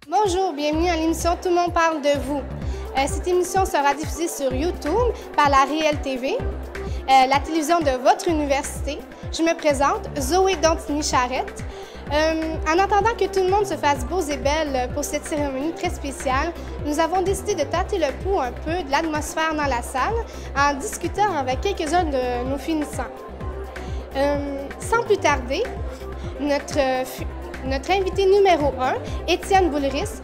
Bonjour, bienvenue à l'émission Tout le monde parle de vous. Cette émission sera diffusée sur YouTube par la Réelle TV, la télévision de votre université. Je me présente, Zoé Dantini-Charette. En attendant que tout le monde se fasse beaux et belles pour cette cérémonie très spéciale, nous avons décidé de tâter le pouls un peu de l'atmosphère dans la salle en discutant avec quelques-uns de nos finissants. Sans plus tarder, notre invité numéro 1, Étienne Boulris,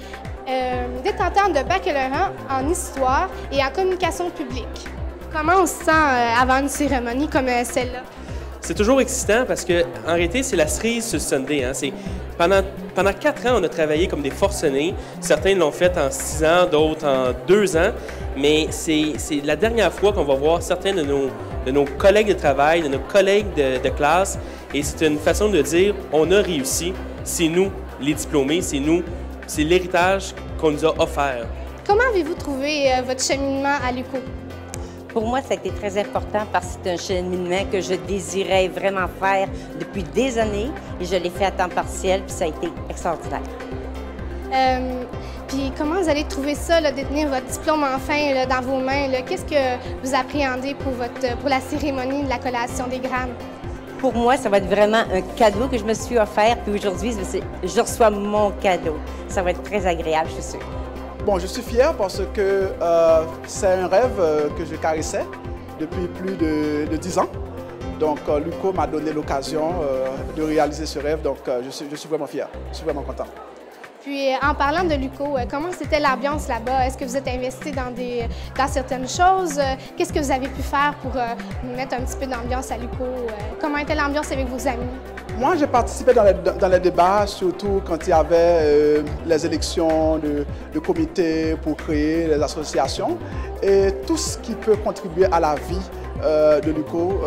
détenteur de baccalauréat en histoire et en communication publique. Comment on se sent avant une cérémonie comme celle-là? C'est toujours excitant parce que, en réalité, c'est la cerise sur le Sunday. Hein? Pendant 4 ans, on a travaillé comme des forcenés. Certains l'ont fait en 6 ans, d'autres en 2 ans. Mais c'est la dernière fois qu'on va voir certains de nos collègues de travail, de nos collègues de classe. Et c'est une façon de dire, on a réussi. C'est nous, les diplômés, c'est l'héritage qu'on nous a offert. Comment avez-vous trouvé votre cheminement à l'UQO? Pour moi, ça a été très important parce que c'est un cheminement que je désirais vraiment faire depuis des années et je l'ai fait à temps partiel, puis ça a été extraordinaire. Puis comment vous allez trouver ça, là, de tenir votre diplôme enfin là, dans vos mains? Qu'est-ce que vous appréhendez pour la cérémonie de la collation des grammes? Pour moi, ça va être vraiment un cadeau que je me suis offert, puis aujourd'hui, je reçois mon cadeau. Ça va être très agréable, je suis sûre. Bon, je suis fier parce que c'est un rêve que je caressais depuis plus de 10 ans. Donc, l'UQO m'a donné l'occasion de réaliser ce rêve, donc je suis vraiment fier, je suis vraiment content. Puis, en parlant de l'UQO, comment c'était l'ambiance là-bas? Est-ce que vous êtes investi dans certaines choses? Qu'est-ce que vous avez pu faire pour mettre un petit peu d'ambiance à l'UQO? Comment était l'ambiance avec vos amis? Moi, j'ai participé dans les débats, surtout quand il y avait les élections de comités pour créer les associations et tout ce qui peut contribuer à la vie de l'UQO,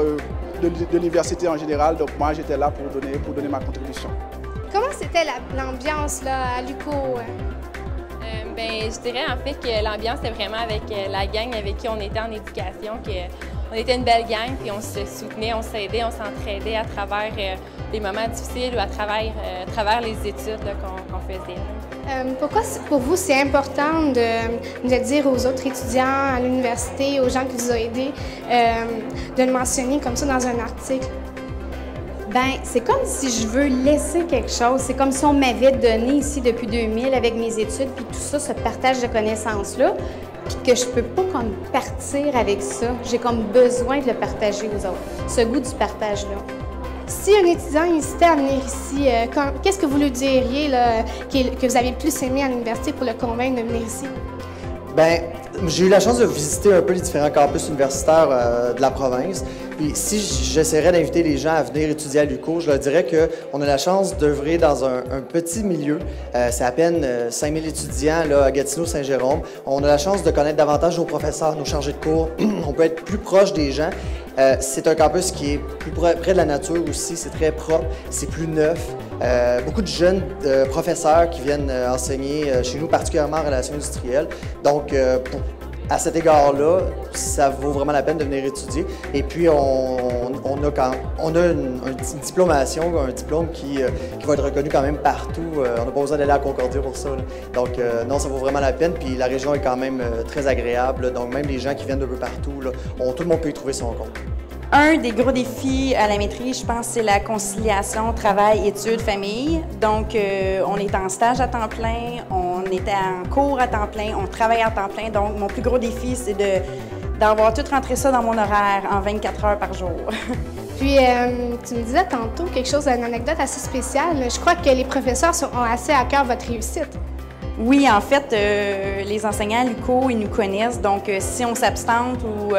de l'université en général. Donc moi, j'étais là pour donner ma contribution. Comment c'était l'ambiance à l'UQO? Je dirais en fait que l'ambiance est vraiment avec la gang avec qui on était en éducation, on était une belle gang, puis on se soutenait, on s'aidait, on s'entraidait à travers les moments difficiles ou à travers les études qu'on faisait. Pourquoi pour vous c'est important de dire aux autres étudiants à l'université, aux gens qui vous ont aidés, de le mentionner comme ça dans un article? Bien, c'est comme si je veux laisser quelque chose. C'est comme si on m'avait donné ici depuis 2000 avec mes études, puis tout ça, ce partage de connaissances-là, puis que je peux pas comme partir avec ça. J'ai comme besoin de le partager aux autres. Ce goût du partage-là. Si un étudiant hésitait à venir ici, qu'est-ce que vous lui diriez là, que vous avez le plus aimé à l'université pour le convaincre de venir ici? Bien, j'ai eu la chance de visiter un peu les différents campus universitaires de la province. Puis si j'essaierais d'inviter les gens à venir étudier à l'UQO, je leur dirais qu'on a la chance d'œuvrer dans un petit milieu. C'est à peine 5000 étudiants là, à Gatineau-Saint-Jérôme. On a la chance de connaître davantage nos professeurs, nos chargés de cours. On peut être plus proche des gens. C'est un campus qui est plus près de la nature aussi. C'est très propre, c'est plus neuf. Beaucoup de jeunes professeurs qui viennent enseigner chez nous, particulièrement en relations industrielles. Donc, à cet égard-là, ça vaut vraiment la peine de venir étudier. Et puis, on a une diplomation, un diplôme qui va être reconnu quand même partout. On n'a pas besoin d'aller à Concordia pour ça. Là. Donc, non, ça vaut vraiment la peine. Puis, la région est quand même très agréable. Là. Donc, même les gens qui viennent d'un peu partout, là, tout le monde peut y trouver son compte. Un des gros défis à la maîtrise, je pense, c'est la conciliation travail, études, famille. Donc, on est en stage à temps plein, on était en cours à temps plein, on travaille à temps plein. Donc, mon plus gros défi, c'est d'avoir tout rentré ça dans mon horaire en 24 heures par jour. Puis, tu me disais tantôt quelque chose, une anecdote assez spéciale. Je crois que les professeurs ont assez à cœur votre réussite. Oui, en fait, les enseignants à l'UQO, ils nous connaissent. Donc, si on s'abstente ou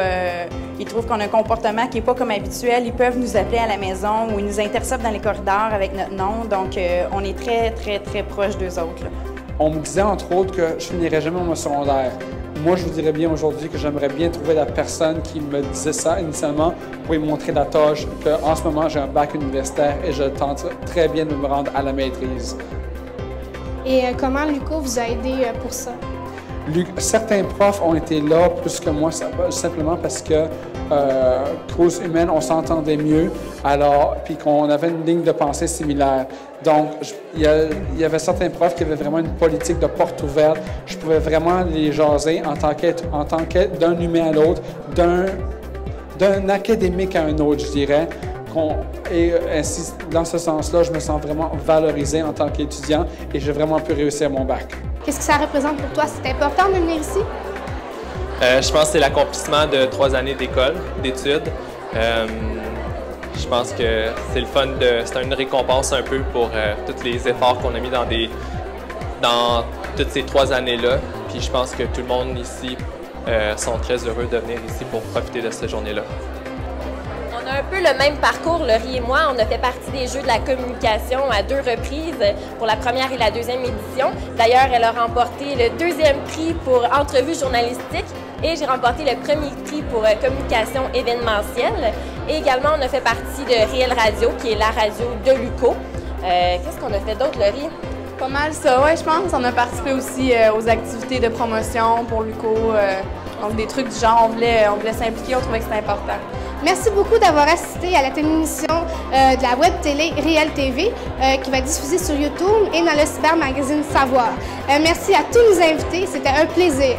ils trouvent qu'on a un comportement qui n'est pas comme habituel, ils peuvent nous appeler à la maison ou ils nous interceptent dans les corridors avec notre nom. Donc, on est très, très, très proche d'eux autres. Là. On me disait, entre autres, que je finirais jamais mon secondaire. Moi, je vous dirais bien aujourd'hui que j'aimerais bien trouver la personne qui me disait ça initialement pour lui montrer la tâche qu'en ce moment, j'ai un bac universitaire et je tente très bien de me rendre à la maîtrise. Et comment l'UQO vous a aidé pour ça? Certains profs ont été là plus que moi, simplement parce que cause humaine, on s'entendait mieux, alors, puis qu'on avait une ligne de pensée similaire. Donc, il y avait certains profs qui avaient vraiment une politique de porte ouverte. Je pouvais vraiment les jaser en tant que d'un humain à l'autre, d'un académique à un autre, je dirais. Et ainsi, dans ce sens-là, je me sens vraiment valorisé en tant qu'étudiant et j'ai vraiment pu réussir mon bac. Qu'est-ce que ça représente pour toi? C'est important de venir ici? Je pense que c'est l'accomplissement de 3 années d'école, d'études. Je pense que c'est le fun, c'est une récompense un peu pour tous les efforts qu'on a mis dans toutes ces 3 années-là. Puis je pense que tout le monde ici sont très heureux de venir ici pour profiter de cette journée-là. On a un peu le même parcours, Laurie et moi. On a fait partie des Jeux de la communication à 2 reprises pour la première et la 2e édition. D'ailleurs, elle a remporté le 2e prix pour entrevue journalistique et j'ai remporté le 1er prix pour communication événementielle. Et également, on a fait partie de Réel Radio, qui est la radio de l'UQO. Qu'est-ce qu'on a fait d'autre, Laurie? Pas mal ça, ouais, je pense. On a participé aussi aux activités de promotion pour l'UQO. Donc, des trucs du genre, on voulait s'impliquer, on trouvait que c'était important. Merci beaucoup d'avoir assisté à la télévision de la web télé Réel TV qui va être diffusée sur YouTube et dans le cyber magazine Savoir. Merci à tous nos invités, c'était un plaisir.